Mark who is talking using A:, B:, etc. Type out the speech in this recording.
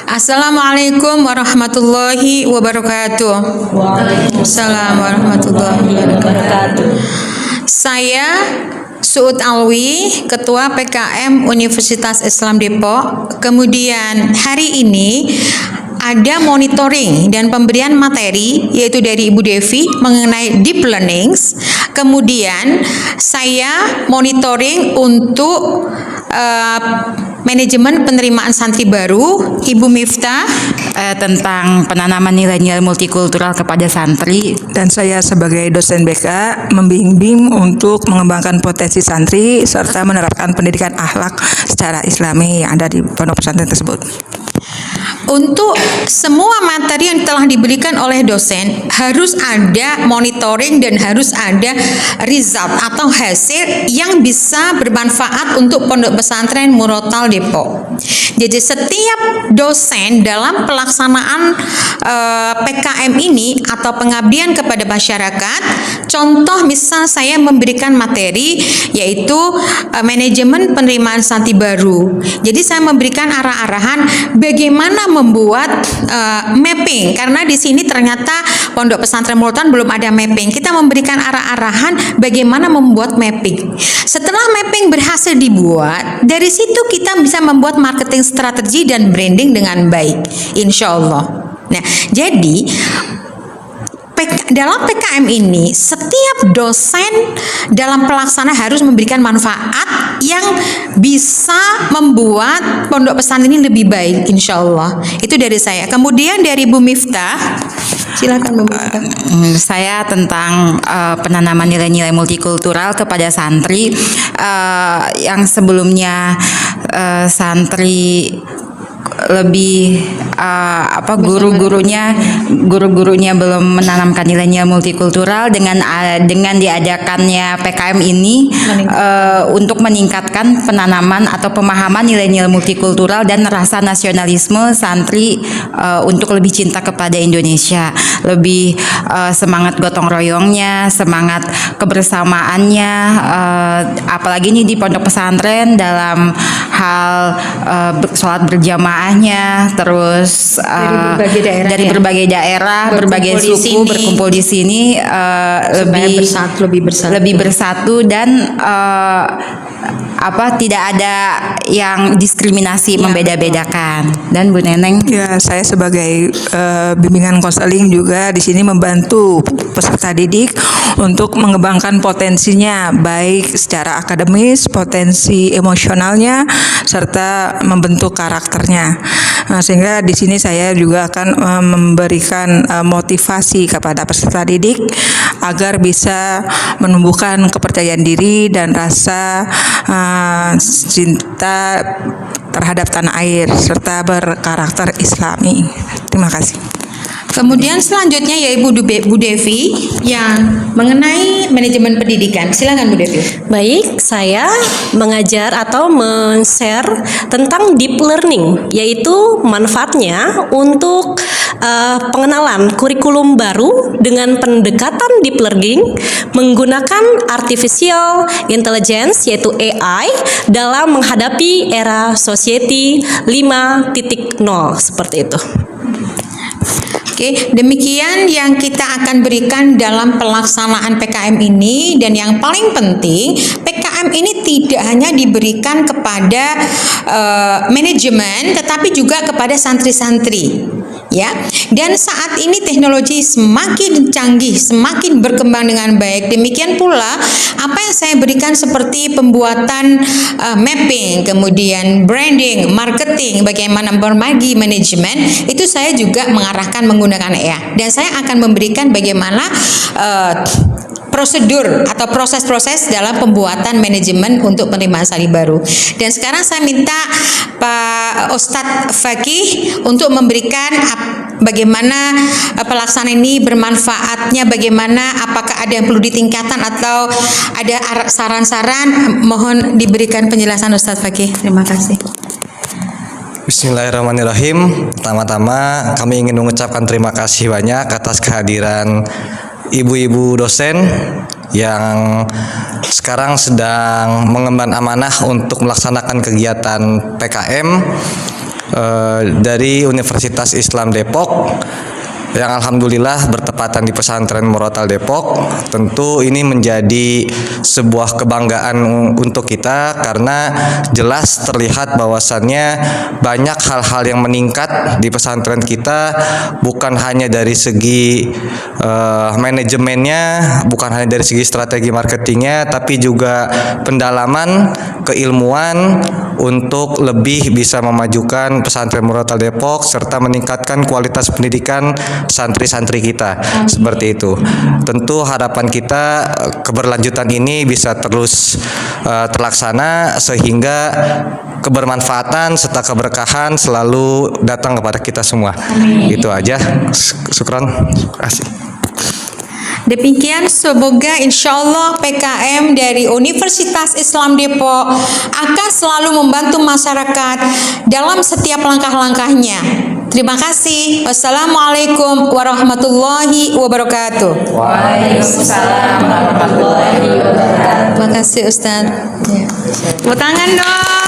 A: Assalamualaikum warahmatullahi wabarakatuh. Waalaikumsalam warahmatullahi wabarakatuh. Saya Suud Alwi, Ketua PKM Universitas Islam Depok. Kemudian hari ini ada monitoring dan pemberian materi yaitu dari Ibu Devi mengenai deep learnings. Kemudian saya monitoring untuk manajemen penerimaan santri baru, Ibu Miftah,
B: tentang penanaman nilai-nilai multikultural kepada santri.
C: Dan saya sebagai dosen BK membimbing untuk mengembangkan potensi santri serta menerapkan pendidikan akhlak secara Islami yang ada di pondok pesantren tersebut.
A: Untuk semua materi yang telah diberikan oleh dosen harus ada monitoring dan harus ada result atau hasil yang bisa bermanfaat untuk pondok pesantren Murotal Depok. Jadi setiap dosen dalam pelaksanaan PKM ini atau pengabdian kepada masyarakat, contoh misal saya memberikan materi yaitu manajemen penerimaan santri baru. Jadi saya memberikan arah-arahan bagaimana membuat mapping, karena di sini ternyata pondok pesantren Murotal belum ada mapping. Kita memberikan arah-arahan bagaimana membuat mapping. Setelah mapping berhasil dibuat, dari situ kita bisa membuat marketing strategi dan branding dengan baik, insya Allah. Nah, jadi dalam PKM ini setiap dosen dalam pelaksana harus memberikan manfaat yang bisa membuat pondok pesantren ini lebih baik, insya Allah. Itu dari saya. Kemudian dari Bu Miftah, silakan Bu Miftah.
B: Saya tentang penanaman nilai-nilai multikultural kepada santri. Yang sebelumnya santri lebih guru-gurunya belum menanamkan nilai-nilai multikultural. Dengan diadakannya PKM ini untuk meningkatkan penanaman atau pemahaman nilai-nilai multikultural dan rasa nasionalisme santri untuk lebih cinta kepada Indonesia, lebih semangat gotong royongnya, semangat kebersamaannya, apalagi ini di pondok pesantren dalam hal sholat berjamaahnya, terus dari berbagai daerah, berbagai suku berkumpul di sini, lebih bersatu dan tidak ada yang diskriminasi membeda-bedakan. Dan Bu Neneng,
C: ya, saya sebagai bimbingan konseling juga di sini membantu peserta didik untuk mengembangkan potensinya, baik secara akademis, potensi emosionalnya, serta membentuk karakternya. Nah, sehingga di sini saya juga akan memberikan motivasi kepada peserta didik agar bisa menumbuhkan kepercayaan diri dan rasa cinta terhadap tanah air serta berkarakter Islami. Terima kasih.
A: Kemudian selanjutnya ya Bu Devi yang mengenai manajemen pendidikan. Silakan Bu Devi.
D: Baik, saya mengajar atau men-share tentang deep learning, yaitu manfaatnya untuk pengenalan kurikulum baru dengan pendekatan deep learning menggunakan artificial intelligence yaitu AI dalam menghadapi era society 5.0 seperti itu.
A: Oke, demikian yang kita akan berikan dalam pelaksanaan PKM ini. Dan yang paling penting, PKM ini tidak hanya diberikan kepada manajemen, tetapi juga kepada santri-santri. Ya, dan saat ini teknologi semakin canggih, semakin berkembang dengan baik. Demikian pula apa yang saya berikan seperti pembuatan mapping, kemudian branding, marketing, bagaimana berbagi manajemen, itu saya juga mengarahkan menggunakan AI. Dan saya akan memberikan bagaimana prosedur atau proses-proses dalam pembuatan manajemen untuk penerimaan santri baru. Dan sekarang saya minta Pak Ustadz Fakih untuk memberikan bagaimana pelaksanaan ini bermanfaatnya, bagaimana, apakah ada yang perlu ditingkatkan atau ada saran-saran. Mohon diberikan penjelasan Ustadz Fakih. Terima kasih.
E: Bismillahirrahmanirrahim. Pertama-tama kami ingin mengucapkan terima kasih banyak atas kehadiran ibu-ibu dosen yang sekarang sedang mengemban amanah untuk melaksanakan kegiatan PKM dari Universitas Islam Depok yang alhamdulillah bertepatan di pesantren Murotal Depok. Tentu ini menjadi sebuah kebanggaan untuk kita karena jelas terlihat bahwasannya banyak hal-hal yang meningkat di pesantren kita, bukan hanya dari segi manajemennya, bukan hanya dari segi strategi marketingnya, tapi juga pendalaman keilmuan untuk lebih bisa memajukan pesantren Murotal Depok serta meningkatkan kualitas pendidikan santri-santri kita. Seperti itu. Tentu harapan kita keberlanjutan ini bisa terus terlaksana sehingga kebermanfaatan serta keberkahan selalu datang kepada kita semua. Itu aja. Syukran. Terima kasih.
A: Demikian, semoga insya Allah PKM dari Universitas Islam Depok akan selalu membantu masyarakat dalam setiap langkah-langkahnya. Terima kasih. Wassalamualaikum warahmatullahi wabarakatuh.
B: Waalaikumsalam warahmatullahi wabarakatuh.
A: Terima kasih Ustaz. Tepuk tangan dong.